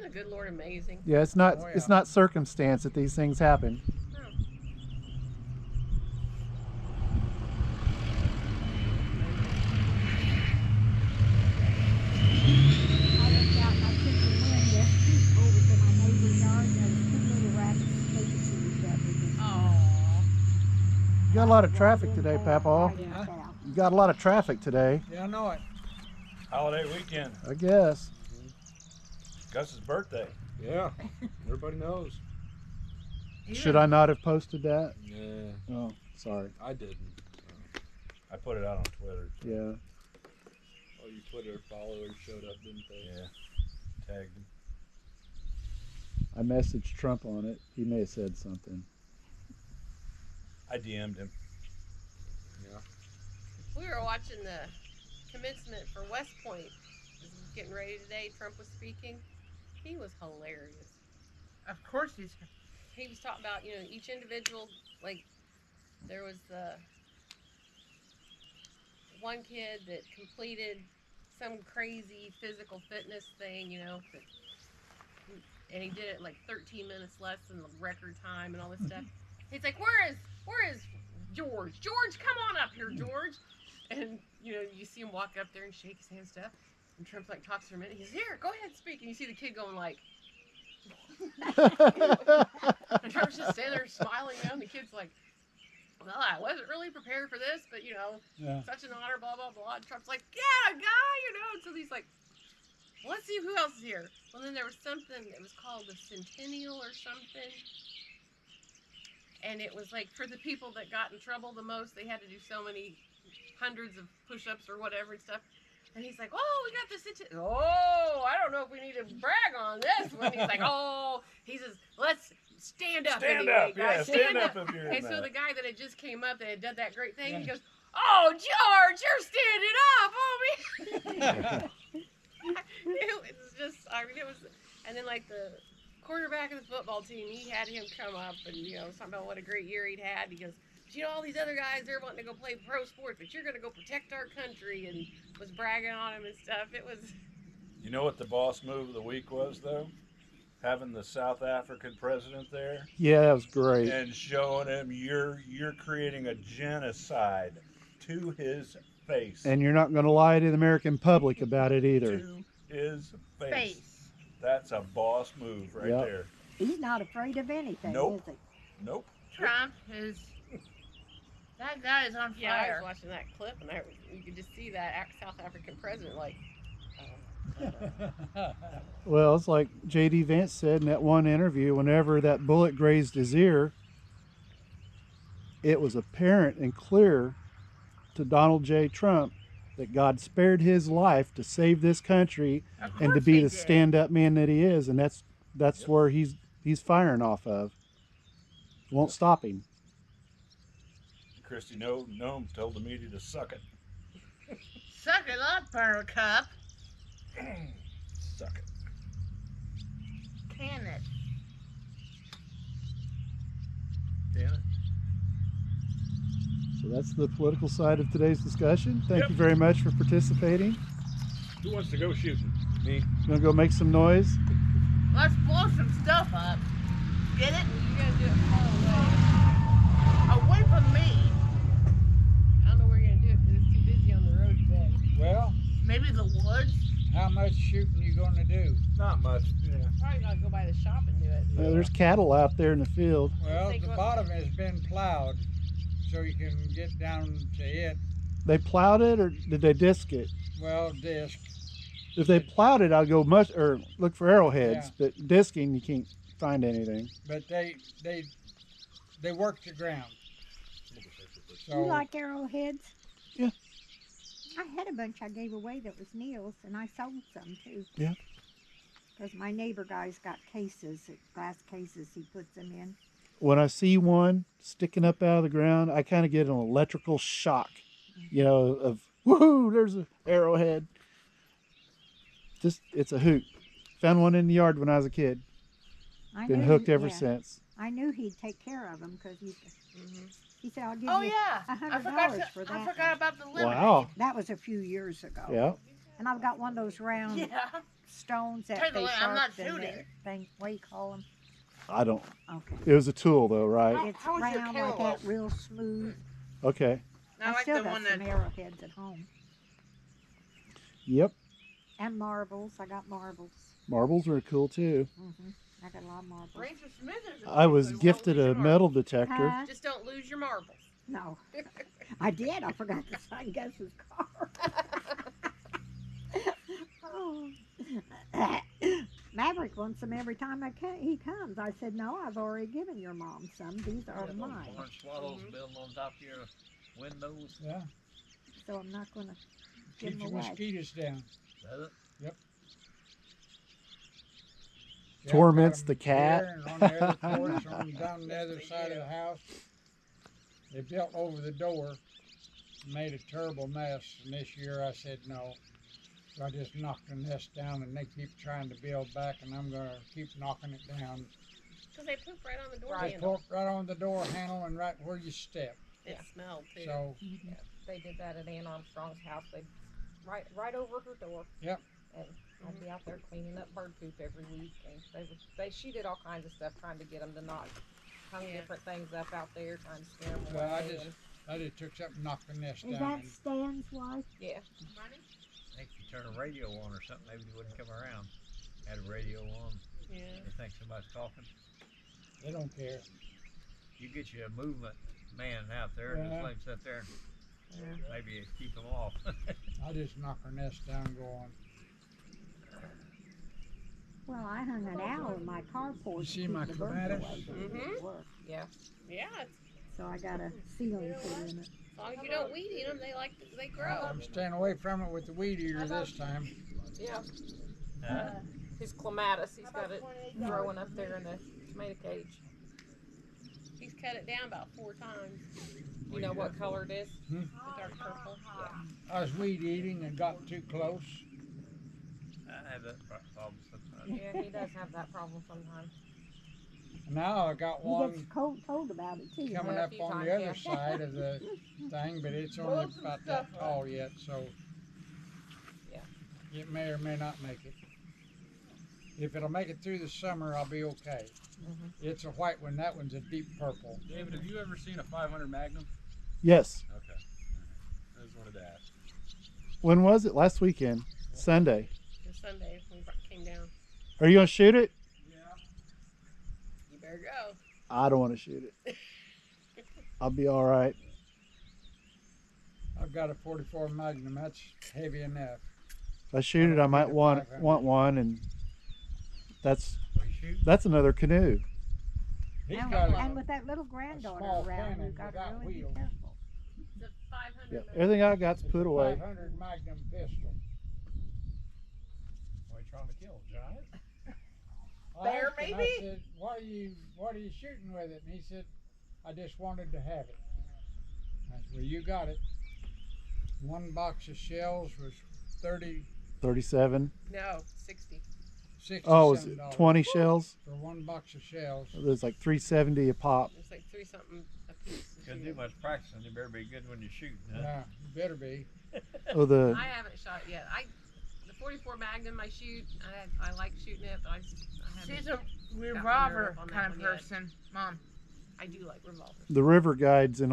the good Lord amazing? Yeah, it's not Oh, yeah. it's not circumstance that these things happen. Oh. I looked out my kitchen window over to my neighbor's yard, and there was two little rabbits chasing each other. Just Aw. You got a lot of traffic today, Papaw. Right in Huh? town. You got a lot of traffic today, Yeah, I know it. Holiday weekend. I guess. Gus's birthday. Yeah, everybody knows. Should I not have posted that? Yeah, Oh, sorry. I didn't. I put it out on Twitter. Yeah. All your Twitter followers showed up, didn't they? Yeah. Tagged him. I messaged Trump on it. He may have said something. I DM'd him. Yeah. We were watching the commencement for West Point. This was getting ready today. Trump was speaking. He was hilarious. Of course he's. He was talking about, each individual, like, there was the one kid that completed some crazy physical fitness thing, and he did it in like 13 minutes less than the record time and all this stuff. He's like, where is George? George, come on up here, George. And, you see him walk up there and shake his hand and stuff. And Trump like talks for a minute. He's here, go ahead, speak. And you see the kid going like, and Trump's just standing there smiling, and the kid's like, well, I wasn't really prepared for this, but Yeah. such an honor, blah blah blah. And Trump's like, yeah, guy, And so he's like, well, let's see who else is here. Well, then there was something. It was called the Centennial or something, and it was like for the people that got in trouble the most. They had to do so many hundreds of push-ups or whatever and stuff. And he's like, oh, we got this. Oh, I don't know if we need to brag on this one. He's like, oh, he says, let's stand up. Stand anyway, up, yeah, guys. stand up if you're And so mad. the guy that had just came up that had done that great thing, he goes, oh, George, you're standing up, homie. It was just, it was, and then like the quarterback of the football team, he had him come up and, talking about what a great year he'd had. He goes, all these other guys, they're wanting to go play pro sports, but you're going to go protect our country, and was bragging on him and stuff. It was. You know what the boss move of the week was, though? Having the South African president there Yeah, that was great. and showing him you're creating a genocide to his face. And you're not going to lie to the American public about it either. To his face. Face. That's a boss move right Yep. there. He's not afraid of anything, Nope. is he? Nope. Trump is. That guy is on Yeah, I was fire. watching that clip, and you could just see that South African president, like. Well, it's like J.D. Vance said in that one interview, whenever that bullet grazed his ear, it was apparent and clear to Donald J. Trump that God spared his life to save this country Of and to course be he the did. stand-up man that he is, and that's where he's firing off of. Won't stop him. Christy Nome told the media to suck it. Suck it up, Buttercup. Suck it. Can it? Can it? So that's the political side of today's discussion. Thank Yep. you very much for participating. Who wants to go shooting? Me. Gonna go make some noise. Let's blow some stuff up. Get it? You gotta do it far away. Away from me. I don't know where you're gonna do it because it's too busy on the road today. Well, Maybe the woods. how much shooting you going to do? Not much. Yeah. Probably gotta go by the shop and do it. There's cattle out there in the field. Well, think the what- bottom has been plowed, so you can get down to it. They plowed it or did they disc it? Well, disc. If they plowed it, I'd go look for arrowheads. But disking, you can't find anything. But they work the ground. So You like arrowheads? Yeah. I had a bunch I gave away that was Neil's, and I sold some too. Yeah. Because my neighbor guy's got cases, glass cases he puts them in. When I see one sticking up out of the ground, I kind of get an electrical shock, of woohoo, there's an arrowhead. It's a hoot. Found one in the yard when I was a kid. Been hooked ever since. I knew he'd take care of them because he said, I'll give Oh you yeah. I $100 for that. forgot about the lemonade. Wow. That was a few years ago. Yeah. And I've got one of those round Yeah. stones that Take a they look, I'm not sharpen shooting. that thing. What do you call them? I don't. Okay. It was a tool though, right? It's how was your round like that, kilowatts? real smooth. Okay. I like still the got one some that. arrowheads at home. Yep. And marbles. I got marbles. Marbles are cool too. I got a lot of marbles. Ranger Smith is a I was good. Don't gifted lose a your metal marbles. detector. Huh? Just don't lose your marbles. No. I did. I forgot to sign Gus's car. Oh. Maverick wants them every time he comes. I said, no, I've already given your mom some. These are mine. Orange swallows building on top of your windows. Yeah. So I'm not going to give Keep them your away. mosquitoes down. Does it? Yeah, Torments got 'em the cat. here and on the other porch, on down the other side of the house. They built over the door, made a terrible mess. And this year I said no. So I just knocked the nest down, and they keep trying to build back, and I'm gonna keep knocking it down. Because they poop right on the door They handle. poke right on the door handle and right where you step. It smelled too. So They did that at Ann Armstrong's house. They right over her door. Yep. And I'd be out there cleaning up bird poop every week, and she did all kinds of stuff trying to get them to not hung different things up out there, trying to scare them Well, away. I just took something, and knocked the nest Is down. that and Stan's wife? Yeah. I think if you turn a radio on or something, maybe they wouldn't come around. Had a radio on. Yeah. They think somebody's talking. They don't care. You get you a movement man out there and Yeah. just let him sit there and maybe keep them off. I just knock her nest down, and go on. Well, I hung an owl in my carport. You see to keep my the birds clematis? away, but it didn't work. Yeah. Yeah. So I got a ceiling put in it. As long as you don't weed eat them, they grow. I'm staying away from it with the weed eater this time. Yeah. Huh? His clematis, he's got it growing up there in the tomato cage. He's cut it down about 4 times. You know what color it is? The dark purple. I was weed eating and got too close. I have that problem sometimes. Yeah, he does have that problem sometimes. Now I got He one gets told about it too. coming Yeah, a up few on times, the other yeah. side of the thing, but it's only about that tall yet, so Yeah. it may or may not make it. If it'll make it through the summer, I'll be okay. It's a white one. That one's a deep purple. David, have you ever seen a 500 Magnum? Yes. Okay. I just wanted to ask. When was it? Last weekend. Sunday. This Sunday when we came down. Are you gonna shoot it? You better go. I don't want to shoot it. I'll be all right. I've got a 44 Magnum. That's heavy enough. If I shoot it, I might want one, and that's another canoe. He's And, got and a, with that little granddaughter small around, you cannon got to without really be wheels. careful. It's a 500. Yeah, everything I got's it's a put away. 500 Magnum pistol. What are you trying to kill, a giant? I Bear, asked him, I maybe? said, what are you shooting with it? And he said, I just wanted to have it. I said, well, you got it. One box of shells was 37. No, 60. 60 Oh, was it $7 20 shells? for one box of shells. It was like 370 a pop. It's like 3 something a piece. Couldn't do much practicing. You better be good when you're shooting, huh? Yeah, you better be. Oh, the I haven't shot it yet. The 44 Magnum I shoot. I like shooting it, but I haven't. She's a nerve revolver on that kind of one yet. person, Mom. I do like revolvers. the river guides in